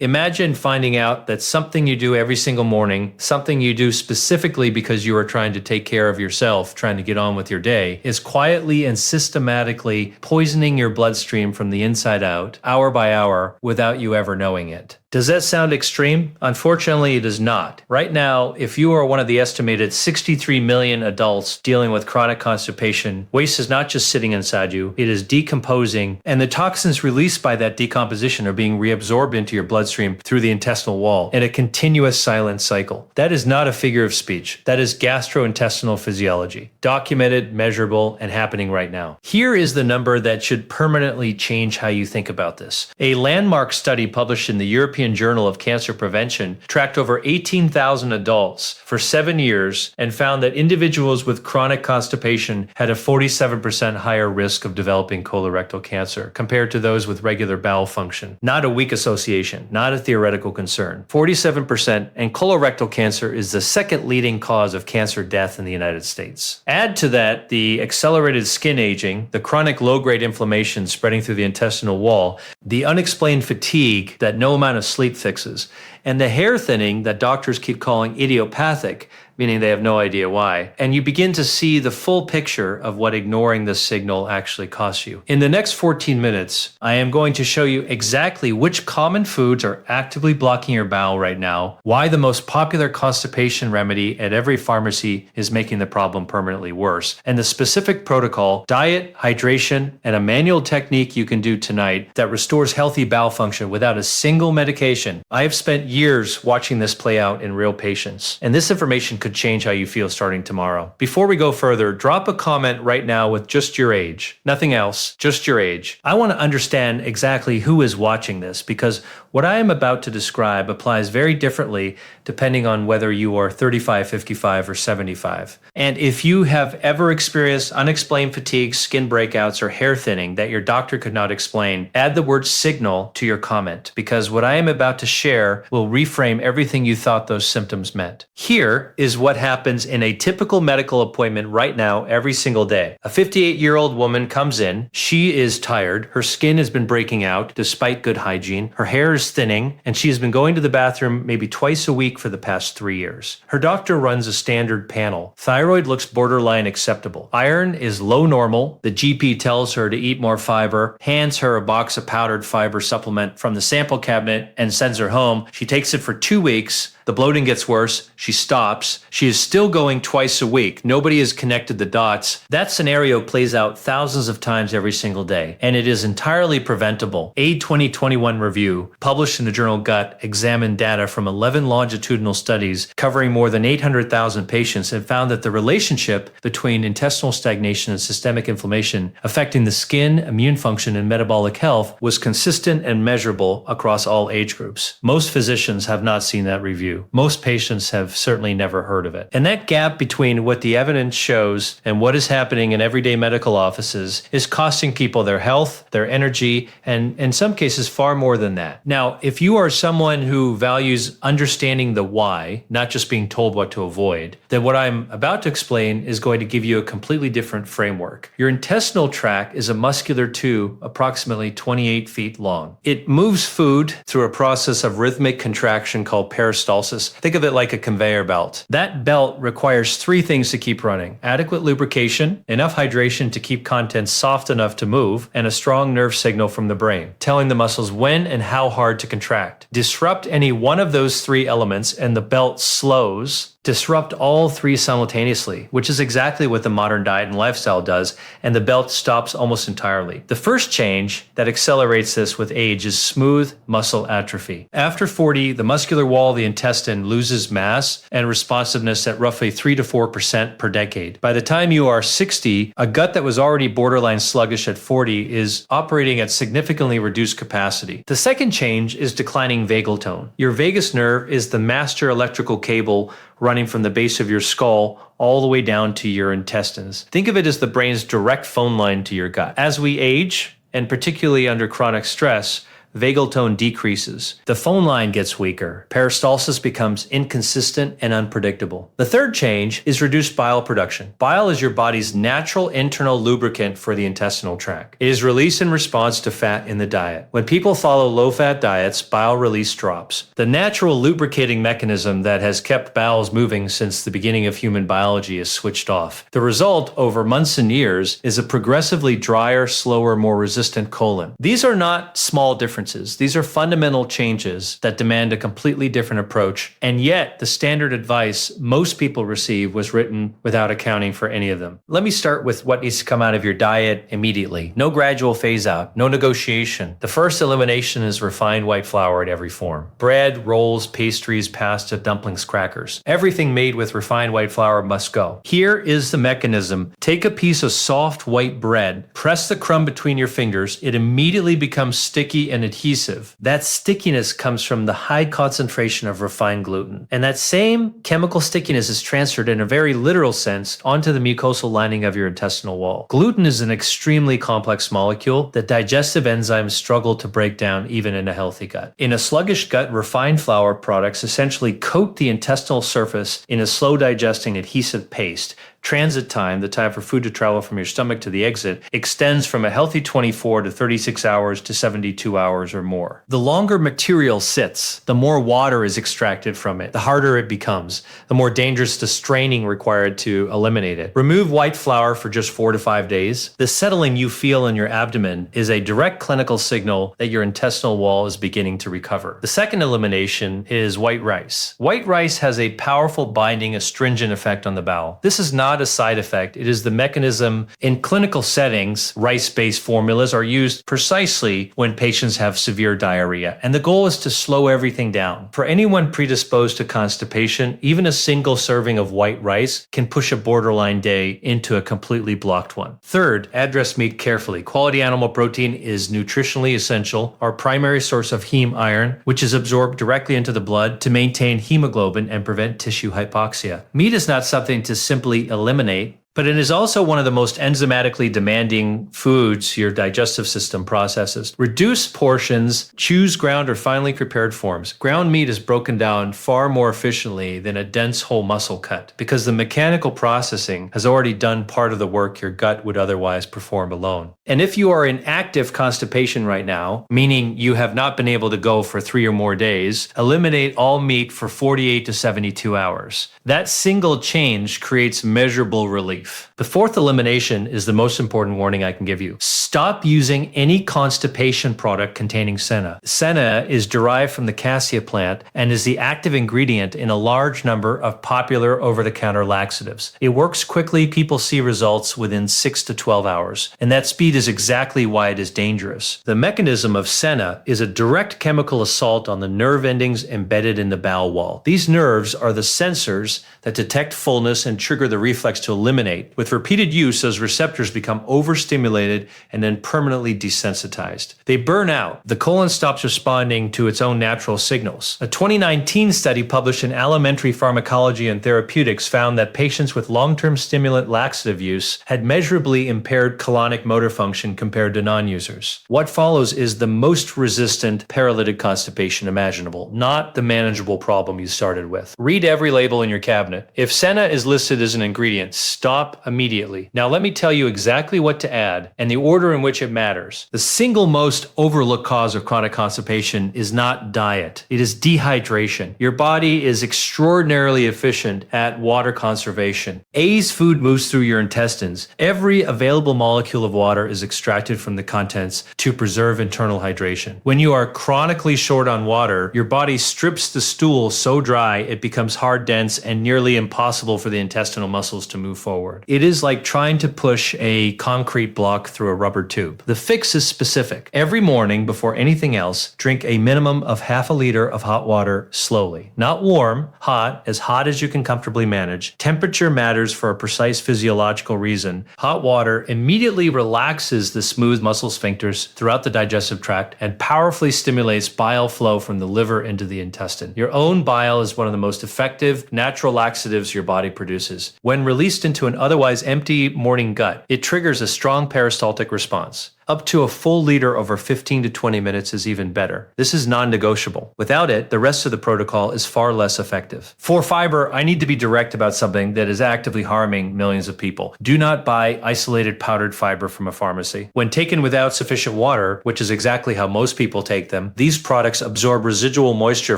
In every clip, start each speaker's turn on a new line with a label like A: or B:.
A: Imagine finding out that something you do every single morning, something you do specifically because you are trying to take care of yourself, trying to get on with your day, is quietly and systematically poisoning your bloodstream from the inside out, hour by hour, without you ever knowing it. Does that sound extreme? Unfortunately, it is not. Right now, if you are one of the estimated 63 million adults dealing with chronic constipation, waste is not just sitting inside you, it is decomposing, and the toxins released by that decomposition are being reabsorbed into your bloodstream through the intestinal wall in a continuous silent cycle. That is not a figure of speech. That is gastrointestinal physiology. Documented, measurable, and happening right now. Here is the number that should permanently change how you think about this. A landmark study published in the European Journal of Cancer Prevention tracked over 18,000 adults for 7 years and found that individuals with chronic constipation had a 47% higher risk of developing colorectal cancer compared to those with regular bowel function. Not a weak association, not a theoretical concern. 47%, and colorectal cancer is the second leading cause of cancer death in the United States. Add to that the accelerated skin aging, the chronic low-grade inflammation spreading through the intestinal wall, the unexplained fatigue that no amount of sleep fixes, and the hair thinning that doctors keep calling idiopathic, meaning they have no idea why. And you begin to see the full picture of what ignoring this signal actually costs you. In the next 14 minutes, I am going to show you exactly which common foods are actively blocking your bowel right now, why the most popular constipation remedy at every pharmacy is making the problem permanently worse, and the specific protocol, diet, hydration, and a manual technique you can do tonight that restores healthy bowel function without a single medication. I have spent years watching this play out in real patients, and this information could change how you feel starting tomorrow. Before we go further, drop a comment right now with just your age. Nothing else, just your age. I want to understand exactly who is watching this, because what I am about to describe applies very differently depending on whether you are 35, 55, or 75. And if you have ever experienced unexplained fatigue, skin breakouts, or hair thinning that your doctor could not explain, add the word signal to your comment, because what I am about to share will reframe everything you thought those symptoms meant. Here is what happens in a typical medical appointment right now every single day. A 58-year-old woman comes in. She is tired. Her skin has been breaking out despite good hygiene. Her hair is thinning, and she has been going to the bathroom maybe twice a week for the past 3 years. Her doctor runs a standard panel. Thyroid looks borderline acceptable. Iron is low normal. The GP tells her to eat more fiber, hands her a box of powdered fiber supplement from the sample cabinet, and sends her home. She takes it for 2 weeks. The bloating gets worse. She stops. She is still going twice a week. Nobody has connected the dots. That scenario plays out thousands of times every single day, and it is entirely preventable. A 2021 review, published in the journal Gut, examined data from 11 longitudinal studies covering more than 800,000 patients and found that the relationship between intestinal stagnation and systemic inflammation affecting the skin, immune function, and metabolic health was consistent and measurable across all age groups. Most physicians have not seen that review. Most patients have certainly never heard of it. And that gap between what the evidence shows and what is happening in everyday medical offices is costing people their health, their energy, and in some cases far more than that. Now, if you are someone who values understanding the why, not just being told what to avoid, then what I'm about to explain is going to give you a completely different framework. Your intestinal tract is a muscular tube approximately 28 feet long. It moves food through a process of rhythmic contraction called peristalsis. Think of it like a conveyor belt. That belt requires 3 things to keep running: adequate lubrication, enough hydration to keep contents soft enough to move, and a strong nerve signal from the brain, telling the muscles when and how hard to contract. Disrupt any one of those 3 elements and the belt slows. Disrupt all 3 simultaneously, which is exactly what the modern diet and lifestyle does, and the belt stops almost entirely. The first change that accelerates this with age is smooth muscle atrophy. After 40, the muscular wall of the intestine loses mass and responsiveness at roughly 3 to 4% per decade. By the time you are 60, a gut that was already borderline sluggish at 40 is operating at significantly reduced capacity. The second change is declining vagal tone. Your vagus nerve is the master electrical cable running from the base of your skull all the way down to your intestines. Think of it as the brain's direct phone line to your gut. As we age, and particularly under chronic stress, vagal tone decreases. The phone line gets weaker. Peristalsis becomes inconsistent and unpredictable. The third change is reduced bile production. Bile is your body's natural internal lubricant for the intestinal tract. It is released in response to fat in the diet. When people follow low-fat diets, bile release drops. The natural lubricating mechanism that has kept bowels moving since the beginning of human biology is switched off. The result, over months and years, is a progressively drier, slower, more resistant colon. These are not small differences. These are fundamental changes that demand a completely different approach, and yet the standard advice most people receive was written without accounting for any of them. Let me start with what needs to come out of your diet immediately. No gradual phase out, no negotiation. The first elimination is refined white flour in every form. Bread, rolls, pastries, pasta, dumplings, crackers. Everything made with refined white flour must go. Here is the mechanism. Take a piece of soft white bread, press the crumb between your fingers, it immediately becomes sticky and adhesive. That stickiness comes from the high concentration of refined gluten. And that same chemical stickiness is transferred in a very literal sense onto the mucosal lining of your intestinal wall. Gluten is an extremely complex molecule that digestive enzymes struggle to break down even in a healthy gut. In a sluggish gut, refined flour products essentially coat the intestinal surface in a slow digesting adhesive paste. Transit time, the time for food to travel from your stomach to the exit, extends from a healthy 24 to 36 hours to 72 hours or more. The longer material sits, the more water is extracted from it, the harder it becomes, the more dangerous the straining required to eliminate it. Remove white flour for just 4 to 5 days. The settling you feel in your abdomen is a direct clinical signal that your intestinal wall is beginning to recover. The second elimination is white rice. White rice has a powerful binding astringent effect on the bowel. This is not a side effect. It is the mechanism. In clinical settings, rice-based formulas are used precisely when patients have severe diarrhea, and the goal is to slow everything down. For anyone predisposed to constipation, even a single serving of white rice can push a borderline day into a completely blocked one. Third, address meat carefully. Quality animal protein is nutritionally essential, our primary source of heme iron, which is absorbed directly into the blood to maintain hemoglobin and prevent tissue hypoxia. Meat is not something to simply eliminate, but it is also one of the most enzymatically demanding foods your digestive system processes. Reduce portions, choose ground or finely prepared forms. Ground meat is broken down far more efficiently than a dense whole muscle cut because the mechanical processing has already done part of the work your gut would otherwise perform alone. And if you are in active constipation right now, meaning you have not been able to go for 3 or more days, eliminate all meat for 48 to 72 hours. That single change creates measurable relief. The fourth elimination is the most important warning I can give you. Stop using any constipation product containing senna. Senna is derived from the cassia plant and is the active ingredient in a large number of popular over-the-counter laxatives. It works quickly, people see results within 6 to 12 hours, and that speed is exactly why it is dangerous. The mechanism of senna is a direct chemical assault on the nerve endings embedded in the bowel wall. These nerves are the sensors that detect fullness and trigger the reflex to eliminate. With repeated use, those receptors become overstimulated and then permanently desensitized. They burn out. The colon stops responding to its own natural signals. A 2019 study published in Alimentary Pharmacology and Therapeutics found that patients with long-term stimulant laxative use had measurably impaired colonic motor function compared to non-users. What follows is the most resistant paralytic constipation imaginable, not the manageable problem you started with. Read every label in your cabinet. If senna is listed as an ingredient, stop immediately. Now let me tell you exactly what to add and the order in which it matters. The single most overlooked cause of chronic constipation is not diet. It is dehydration. Your body is extraordinarily efficient at water conservation. As food moves through your intestines, every available molecule of water is extracted from the contents to preserve internal hydration. When you are chronically short on water, your body strips the stool so dry it becomes hard, dense, and nearly impossible for the intestinal muscles to move forward. It is like trying to push a concrete block through a rubber tube. The fix is specific. Every morning, before anything else, drink a minimum of half a liter of hot water slowly. Not warm, hot as you can comfortably manage. Temperature matters for a precise physiological reason. Hot water immediately relaxes the smooth muscle sphincters throughout the digestive tract and powerfully stimulates bile flow from the liver into the intestine. Your own bile is one of the most effective natural laxatives your body produces. When released into an otherwise empty morning gut, it triggers a strong peristaltic response. Up to a full liter over 15 to 20 minutes is even better. This is non-negotiable. Without it, the rest of the protocol is far less effective. For fiber, I need to be direct about something that is actively harming millions of people. Do not buy isolated powdered fiber from a pharmacy. When taken without sufficient water, which is exactly how most people take them, these products absorb residual moisture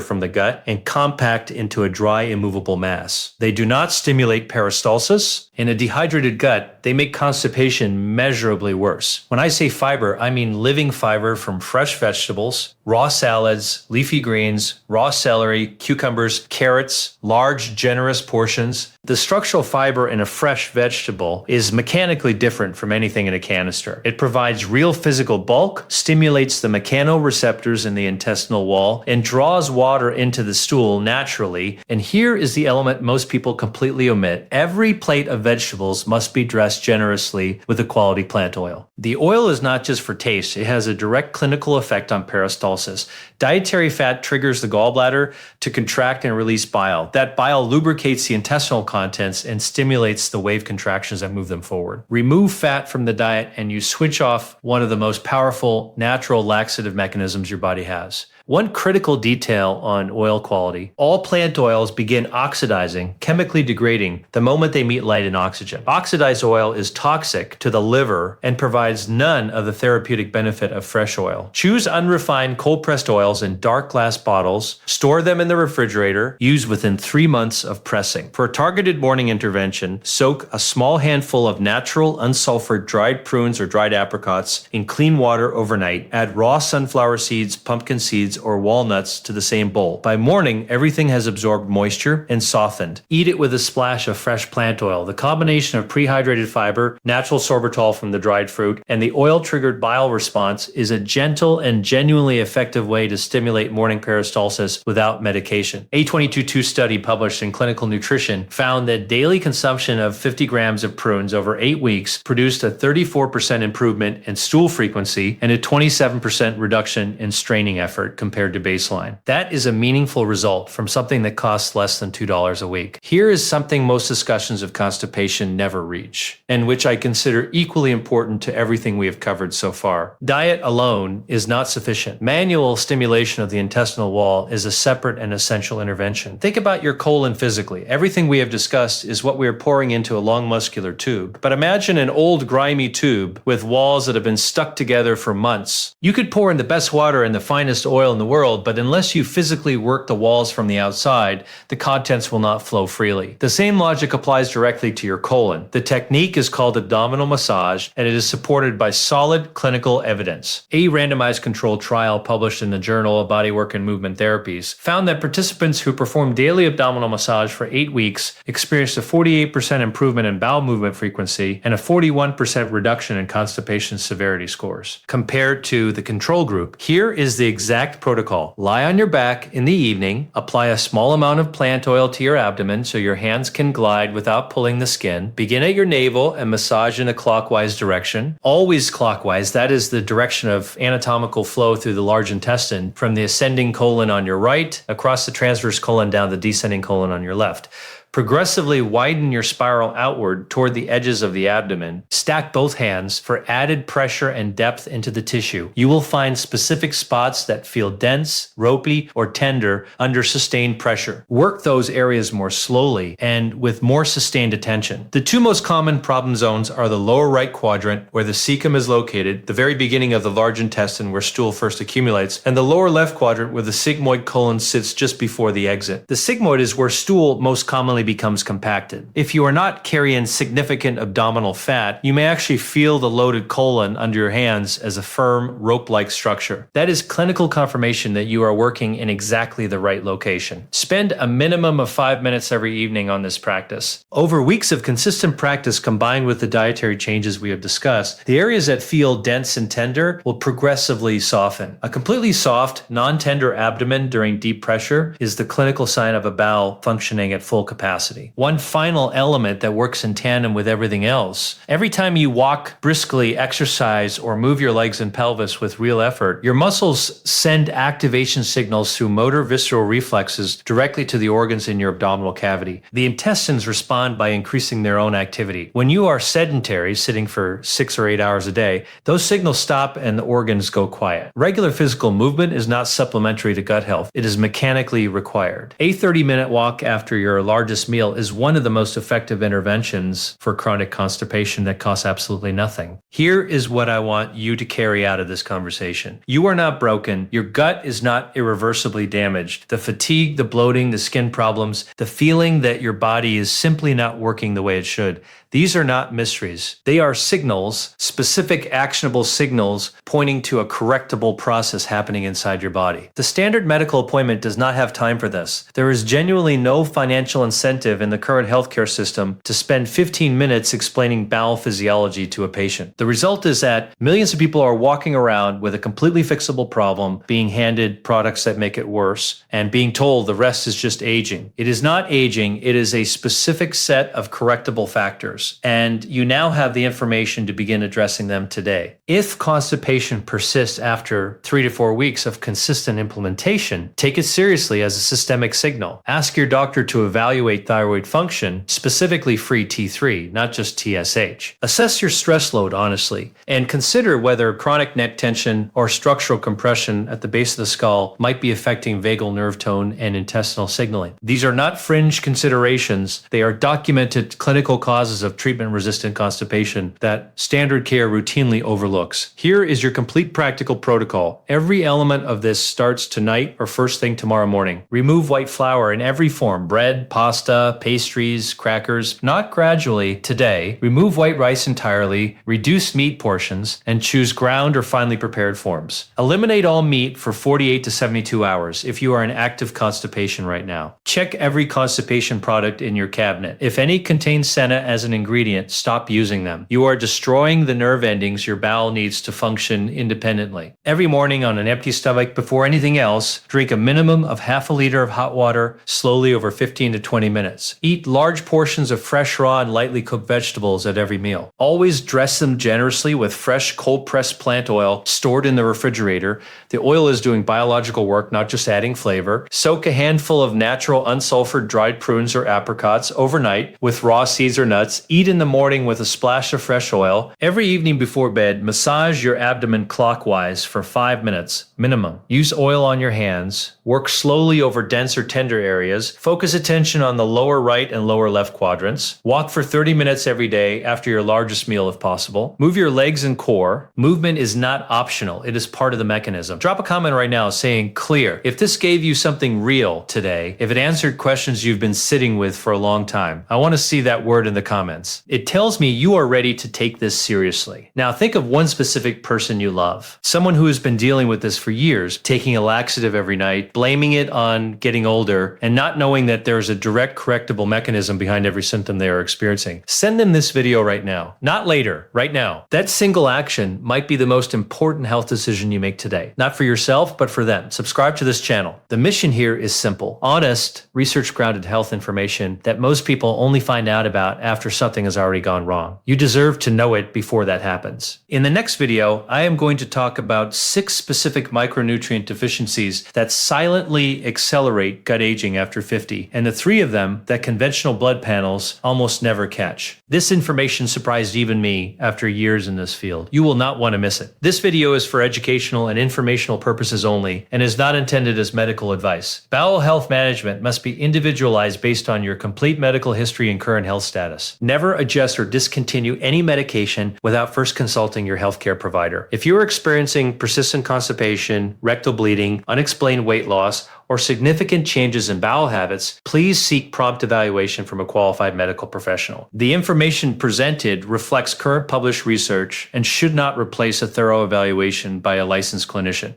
A: from the gut and compact into a dry, immovable mass. They do not stimulate peristalsis. In a dehydrated gut, they make constipation measurably worse. When I say fiber, I mean living fiber from fresh vegetables, raw salads, leafy greens, raw celery, cucumbers, carrots, large, generous portions. The structural fiber in a fresh vegetable is mechanically different from anything in a canister. It provides real physical bulk, stimulates the mechanoreceptors in the intestinal wall, and draws water into the stool naturally. And here is the element most people completely omit. Every plate of vegetables must be dressed generously with a quality plant oil. The oil is not just for taste, it has a direct clinical effect on peristalsis. Dietary fat triggers the gallbladder to contract and release bile. That bile lubricates the intestinal contents and stimulates the wave contractions that move them forward. Remove fat from the diet and you switch off one of the most powerful natural laxative mechanisms your body has. One critical detail on oil quality: all plant oils begin oxidizing, chemically degrading, the moment they meet light and oxygen. Oxidized oil is toxic to the liver and provides none of the therapeutic benefit of fresh oil. Choose unrefined cold-pressed oils in dark glass bottles, store them in the refrigerator, use within 3 months of pressing. For a targeted morning intervention, soak a small handful of natural, unsulfured dried prunes or dried apricots in clean water overnight. Add raw sunflower seeds, pumpkin seeds, or walnuts to the same bowl. By morning, everything has absorbed moisture and softened. Eat it with a splash of fresh plant oil. The combination of prehydrated fiber, natural sorbitol from the dried fruit, and the oil-triggered bile response is a gentle and genuinely effective way to stimulate morning peristalsis without medication. A 22-2 study published in Clinical Nutrition found that daily consumption of 50 grams of prunes over 8 weeks produced a 34% improvement in stool frequency and a 27% reduction in straining effort compared to baseline. That is a meaningful result from something that costs less than $2 a week. Here is something most discussions of constipation never reach, and which I consider equally important to everything we have covered so far. Diet alone is not sufficient. Manual stimulation of the intestinal wall is a separate and essential intervention. Think about your colon physically. Everything we have discussed is what we are pouring into a long muscular tube. But imagine an old grimy tube with walls that have been stuck together for months. You could pour in the best water and the finest oil in the world, but unless you physically work the walls from the outside, the contents will not flow freely. The same logic applies directly to your colon. The technique is called abdominal massage, and it is supported by solid clinical evidence. A randomized controlled trial published in the Journal of Bodywork and Movement Therapies found that participants who performed daily abdominal massage for 8 weeks experienced a 48% improvement in bowel movement frequency and a 41% reduction in constipation severity scores compared to the control group. Here is the exact protocol. Lie on your back in the evening, apply a small amount of plant oil to your abdomen so your hands can glide without pulling the skin. Begin at your navel and massage in a clockwise direction. Always clockwise, that is the direction of anatomical flow through the large intestine from the ascending colon on your right, across the transverse colon down the descending colon on your left. Progressively widen your spiral outward toward the edges of the abdomen. Stack both hands for added pressure and depth into the tissue. You will find specific spots that feel dense, ropey, or tender under sustained pressure. Work those areas more slowly and with more sustained attention. The two most common problem zones are the lower right quadrant, where the cecum is located, the very beginning of the large intestine where stool first accumulates, and the lower left quadrant, where the sigmoid colon sits just before the exit. The sigmoid is where stool most commonly becomes compacted. If you are not carrying significant abdominal fat, you may actually feel the loaded colon under your hands as a firm, rope-like structure. That is clinical confirmation that you are working in exactly the right location. Spend a minimum of 5 minutes every evening on this practice. Over weeks of consistent practice combined with the dietary changes we have discussed, the areas that feel dense and tender will progressively soften. A completely soft, non-tender abdomen during deep pressure is the clinical sign of a bowel functioning at full capacity. capacity. One final element that works in tandem with everything else. Every time you walk briskly, exercise, or move your legs and pelvis with real effort, your muscles send activation signals through motor visceral reflexes directly to the organs in your abdominal cavity. The intestines respond by increasing their own activity. When you are sedentary, sitting for 6 or 8 hours a day, those signals stop and the organs go quiet. Regular physical movement is not supplementary to gut health. It is mechanically required. A 30-minute walk after your largest meal is one of the most effective interventions for chronic constipation that costs absolutely nothing. Here is what I want you to carry out of this conversation. You are not broken. Your gut is not irreversibly damaged. The fatigue, the bloating, the skin problems, the feeling that your body is simply not working the way it should. These are not mysteries. They are signals, specific actionable signals pointing to a correctable process happening inside your body. The standard medical appointment does not have time for this. There is genuinely no financial incentive in the current healthcare system to spend 15 minutes explaining bowel physiology to a patient. The result is that millions of people are walking around with a completely fixable problem, being handed products that make it worse, and being told the rest is just aging. It is not aging, it is a specific set of correctable factors. And you now have the information to begin addressing them today. If constipation persists after 3 to 4 weeks of consistent implementation, take it seriously as a systemic signal. Ask your doctor to evaluate thyroid function, specifically free T3, not just TSH. Assess your stress load honestly, and consider whether chronic neck tension or structural compression at the base of the skull might be affecting vagal nerve tone and intestinal signaling. These are not fringe considerations. They are documented clinical causes of treatment-resistant constipation that standard care routinely overlooks. Here is your complete practical protocol. Every element of this starts tonight or first thing tomorrow morning. Remove white flour in every form: bread, pasta, pastries, crackers. Not gradually, today. Remove white rice entirely, reduce meat portions, and choose ground or finely prepared forms. Eliminate all meat for 48 to 72 hours if you are in active constipation right now. Check every constipation product in your cabinet. If any contains senna as an ingredient, stop using them. You are destroying the nerve endings your bowel needs to function independently. Every morning on an empty stomach, before anything else, drink a minimum of half a liter of hot water slowly over 15 to 20 minutes. Eat large portions of fresh, raw, and lightly cooked vegetables at every meal. Always dress them generously with fresh, cold-pressed plant oil stored in the refrigerator. The oil is doing biological work, not just adding flavor. Soak a handful of natural, unsulfured dried prunes or apricots overnight with raw seeds or nuts. Eat in the morning with a splash of fresh oil. Every evening before bed, massage your abdomen clockwise for 5 minutes minimum. Use oil on your hands. Work slowly over dense or tender areas. Focus attention on the lower right and lower left quadrants. Walk for 30 minutes every day after your largest meal if possible. Move your legs and core. Movement is not optional. It is part of the mechanism. Drop a comment right now saying clear. If this gave you something real today, if it answered questions you've been sitting with for a long time, I want to see that word in the comments. It tells me you are ready to take this seriously. Now think of one specific person you love. Someone who has been dealing with this for years, taking a laxative every night, blaming it on getting older, and not knowing that there is a direct correctable mechanism behind every symptom they are experiencing. Send them this video right now. Not later, right now. That single action might be the most important health decision you make today. Not for yourself, but for them. Subscribe to this channel. The mission here is simple. Honest, research-grounded health information that most people only find out about after something has already gone wrong. You deserve to know it before that happens. In the next video, I am going to talk about 6 specific micronutrient deficiencies that silently accelerate gut aging after 50, and the 3 of them that conventional blood panels almost never catch. This information surprised even me after years in this field. You will not want to miss it. This video is for educational and informational purposes only and is not intended as medical advice. Bowel health management must be individualized based on your complete medical history and current health status. Never adjust or discontinue any medication without first consulting your healthcare provider. If you are experiencing persistent constipation, rectal bleeding, unexplained weight loss, or significant changes in bowel habits, please seek prompt evaluation from a qualified medical professional. The information presented reflects current published research and should not replace a thorough evaluation by a licensed clinician.